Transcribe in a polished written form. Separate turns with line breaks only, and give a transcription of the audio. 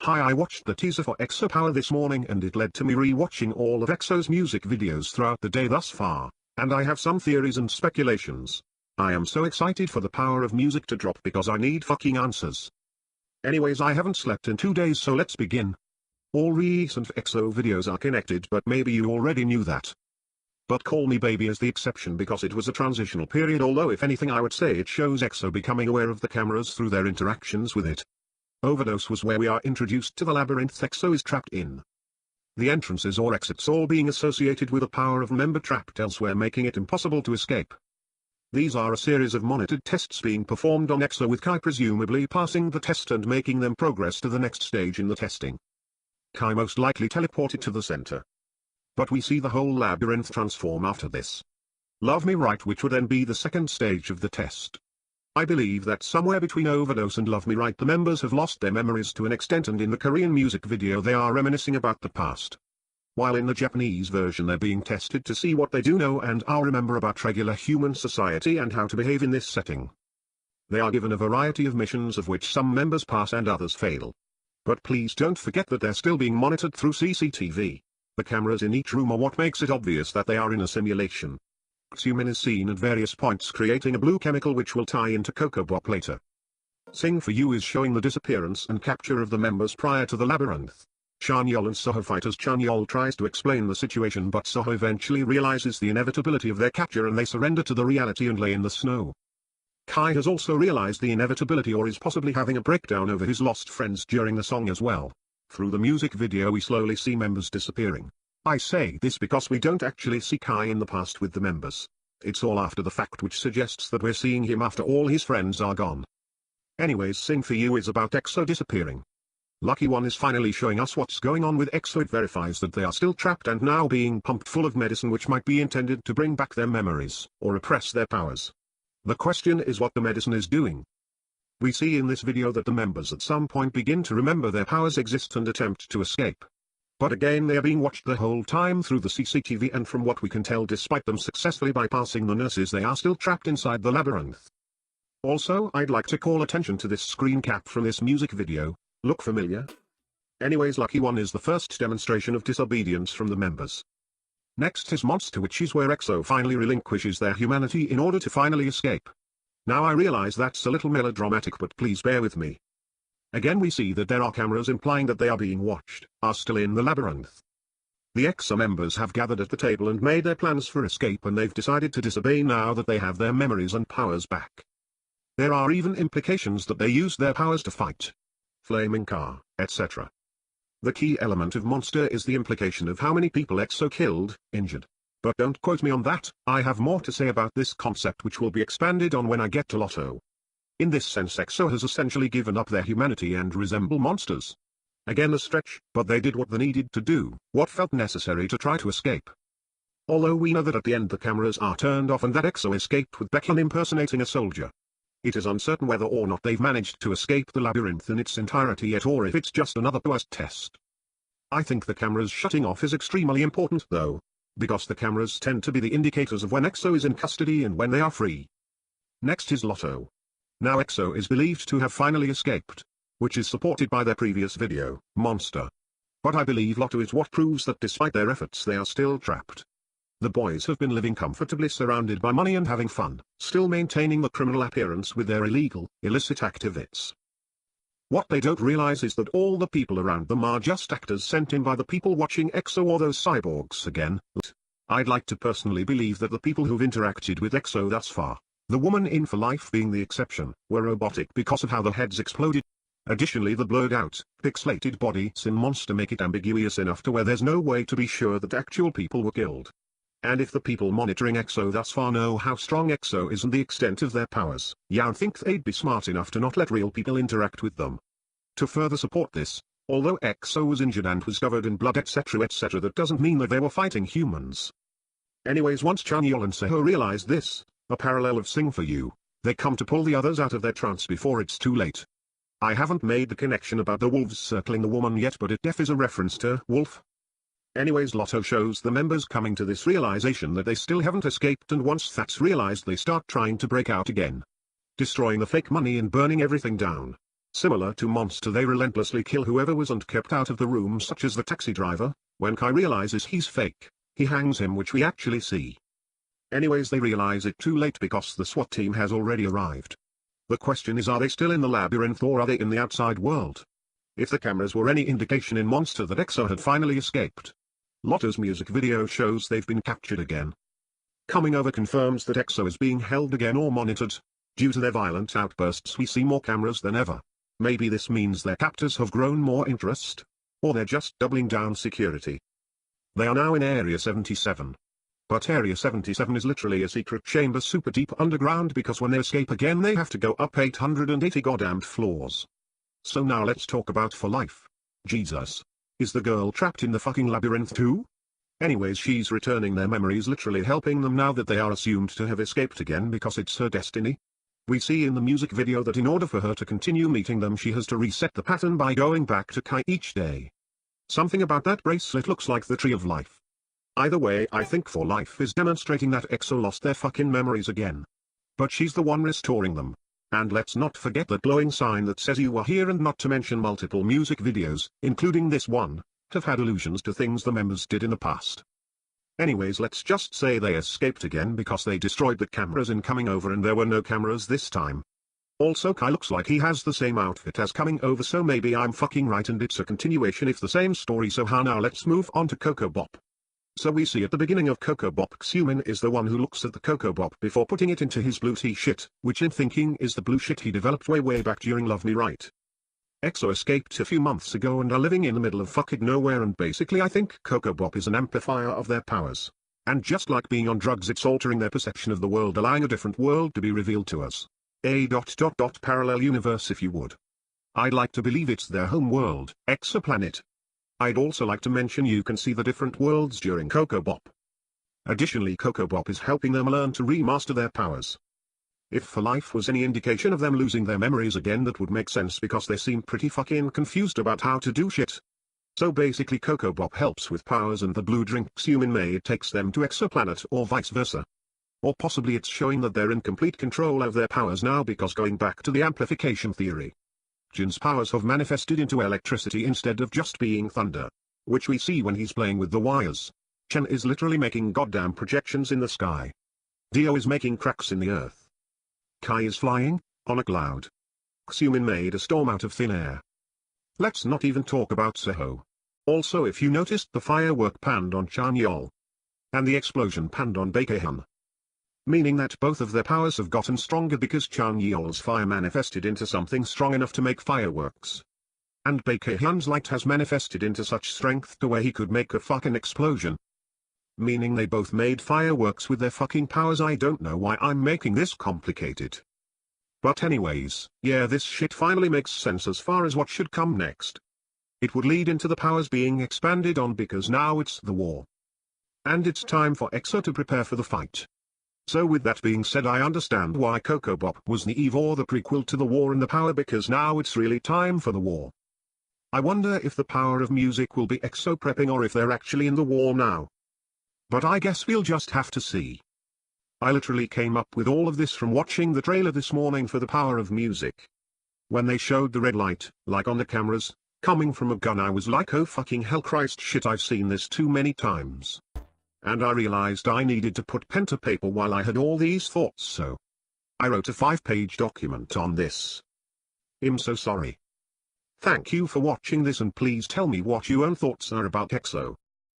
Hi, I watched the teaser for EXO Power this morning and it led to me re-watching all of EXO's music videos throughout the day thus far, and I have some theories and speculations. I am so excited for the power of music to drop because I need fucking answers. Anyways, I haven't slept in 2 days, so let's begin. All recent EXO videos are connected, but maybe you already knew that. But Call Me Baby is the exception because it was a transitional period, although if anything I would say it shows EXO becoming aware of the cameras through their interactions with it. Overdose was where we are introduced to the labyrinth EXO is trapped in. The entrances or exits all being associated with the power of member trapped elsewhere, making it impossible to escape. These are a series of monitored tests being performed on EXO, with Kai presumably passing the test and making them progress to the next stage in the testing. Kai most likely teleported to the center. But we see the whole labyrinth transform after this. Love Me Right, which would then be the second stage of the test. I believe that somewhere between Overdose and Love Me Right the members have lost their memories to an extent, and in the Korean music video they are reminiscing about the past. While in the Japanese version they're being tested to see what they do know and are remember about regular human society and how to behave in this setting. They are given a variety of missions, of which some members pass and others fail. But please don't forget that they're still being monitored through CCTV. The cameras in each room are what makes it obvious that they are in a simulation. Xumin is seen at various points creating a blue chemical which will tie into Coco Bop later. Sing For You is showing the disappearance and capture of the members prior to the labyrinth. Chanyeol and Soho fight as Chanyeol tries to explain the situation, but Soho eventually realizes the inevitability of their capture and they surrender to the reality and lay in the snow. Kai has also realized the inevitability, or is possibly having a breakdown over his lost friends during the song as well. Through the music video we slowly see members disappearing. I say this because we don't actually see Kai in the past with the members. It's all after the fact, which suggests that we're seeing him after all his friends are gone. Anyways, Sing For You is about EXO disappearing. Lucky One is finally showing us what's going on with EXO. It verifies that they are still trapped and now being pumped full of medicine which might be intended to bring back their memories, or repress their powers. The question is what the medicine is doing. We see in this video that the members at some point begin to remember their powers exist and attempt to escape. But again they are being watched the whole time through the CCTV, and from what we can tell, despite them successfully bypassing the nurses, they are still trapped inside the labyrinth. Also, I'd like to call attention to this screen cap from this music video. Look familiar? Anyways, Lucky One is the first demonstration of disobedience from the members. Next is Monster, which is where EXO finally relinquishes their humanity in order to finally escape. Now I realize that's a little melodramatic, but please bear with me. Again we see that there are cameras implying that they are being watched, are still in the labyrinth. The EXO members have gathered at the table and made their plans for escape, and they've decided to disobey now that they have their memories and powers back. There are even implications that they used their powers to fight Flaming Car, etc. The key element of Monster is the implication of how many people EXO killed, injured. But don't quote me on that, I have more to say about this concept which will be expanded on when I get to Lotto. In this sense, EXO has essentially given up their humanity and resemble monsters. Again a stretch, but they did what they needed to do, what felt necessary to try to escape. Although we know that at the end the cameras are turned off and that EXO escaped with Baekhyun impersonating a soldier. It is uncertain whether or not they've managed to escape the labyrinth in its entirety yet, or if it's just another post test. I think the cameras shutting off is extremely important though, because the cameras tend to be the indicators of when EXO is in custody and when they are free. Next is Lotto. Now EXO is believed to have finally escaped, which is supported by their previous video, Monster. But I believe Lotto is what proves that despite their efforts they are still trapped. The boys have been living comfortably surrounded by money and having fun, still maintaining the criminal appearance with their illegal, illicit activities. What they don't realize is that all the people around them are just actors sent in by the people watching EXO, or those cyborgs again. I'd like to personally believe that the people who've interacted with EXO thus far, the woman in For Life being the exception, were robotic because of how the heads exploded. Additionally, the blurred out, pixelated bodies in Monster make it ambiguous enough to where there's no way to be sure that actual people were killed. And if the people monitoring EXO thus far know how strong EXO is and the extent of their powers, I think they'd be smart enough to not let real people interact with them. To further support this, although EXO was injured and was covered in blood etc, that doesn't mean that they were fighting humans. Anyways, once Chanyeol and Soho realize this, a parallel of Sing For You, they come to pull the others out of their trance before it's too late. I haven't made the connection about the wolves circling the woman yet, but it def is a reference to wolf. Anyways, Lotto shows the members coming to this realization that they still haven't escaped, and once that's realized they start trying to break out again. Destroying the fake money and burning everything down. Similar to Monster, they relentlessly kill whoever was and kept out of the room, such as the taxi driver. When Kai realizes he's fake, he hangs him, which we actually see. Anyways, they realize it too late because the SWAT team has already arrived. The question is, are they still in the labyrinth or are they in the outside world? If the cameras were any indication in Monster that EXO had finally escaped, Lotto's music video shows they've been captured again. Coming over confirms that EXO is being held again or monitored. Due to their violent outbursts, we see more cameras than ever. Maybe this means their captors have grown more interest, or they're just doubling down security. They are now in Area 77. But Area 77 is literally a secret chamber super deep underground, because when they escape again they have to go up 880 goddamned floors. So now let's talk about For Life. Jesus. Is the girl trapped in the fucking labyrinth too? Anyways, she's returning their memories, literally helping them now that they are assumed to have escaped again because it's her destiny. We see in the music video that in order for her to continue meeting them, she has to reset the pattern by going back to Kai each day. Something about that bracelet looks like the Tree of Life. Either way, I think For Life is demonstrating that EXO lost their fucking memories again. But she's the one restoring them. And let's not forget that glowing sign that says you are here, and not to mention multiple music videos, including this one, have had allusions to things the members did in the past. Anyways, let's just say they escaped again because they destroyed the cameras in coming over and there were no cameras this time. Also, Kai looks like he has the same outfit as coming over, so maybe I'm fucking right and it's a continuation if the same story. So now let's move on to Coco Bop. So we see at the beginning of Coco Bop, Exo-m is the one who looks at the Coco Bop before putting it into his blue tea shit, which in thinking is the blue shit he developed way back during Love Me Right. EXO escaped a few months ago and are living in the middle of fucking nowhere, and basically I think Coco Bop is an amplifier of their powers. And just like being on drugs, it's altering their perception of the world, allowing a different world to be revealed to us. A ... parallel universe if you would. I'd like to believe it's their home world, exoplanet. I'd also like to mention you can see the different worlds during Coco Bop. Additionally, Coco Bop is helping them learn to remaster their powers. If For Life was any indication of them losing their memories again, that would make sense because they seem pretty fucking confused about how to do shit. So basically Coco Bop helps with powers and the blue drink Exo-m made takes them to exoplanet, or vice versa. Or possibly it's showing that they're in complete control of their powers now, because going back to the amplification theory, Jin's powers have manifested into electricity instead of just being thunder, which we see when he's playing with the wires. Chen is literally making goddamn projections in the sky. Dio is making cracks in the earth. Kai is flying on a cloud. Exo-m made a storm out of thin air. Let's not even talk about Seho. Also, if you noticed, the firework panned on Chanyeol, and the explosion panned on Baekhyun. Meaning that both of their powers have gotten stronger because Chanyeol's fire manifested into something strong enough to make fireworks. And Baekhyun's light has manifested into such strength to where he could make a fucking explosion. Meaning they both made fireworks with their fucking powers. I don't know why I'm making this complicated. But anyways, yeah, this shit finally makes sense as far as what should come next. It would lead into the powers being expanded on because now it's the war. And it's time for EXO to prepare for the fight. So with that being said, I understand why Coco Bop was the Eve or the prequel to the war in the power, because now it's really time for the war. I wonder if the power of music will be EXO prepping or if they're actually in the war now. But I guess we'll just have to see. I literally came up with all of this from watching the trailer this morning for the power of music. When they showed the red light, like on the cameras, coming from a gun, I was like, oh fucking hell, Christ, shit, I've seen this too many times. And I realized I needed to put pen to paper while I had all these thoughts, so I wrote a 5-page document on this. I'm so sorry. Thank you for watching this, and please tell me what your own thoughts are about EXO.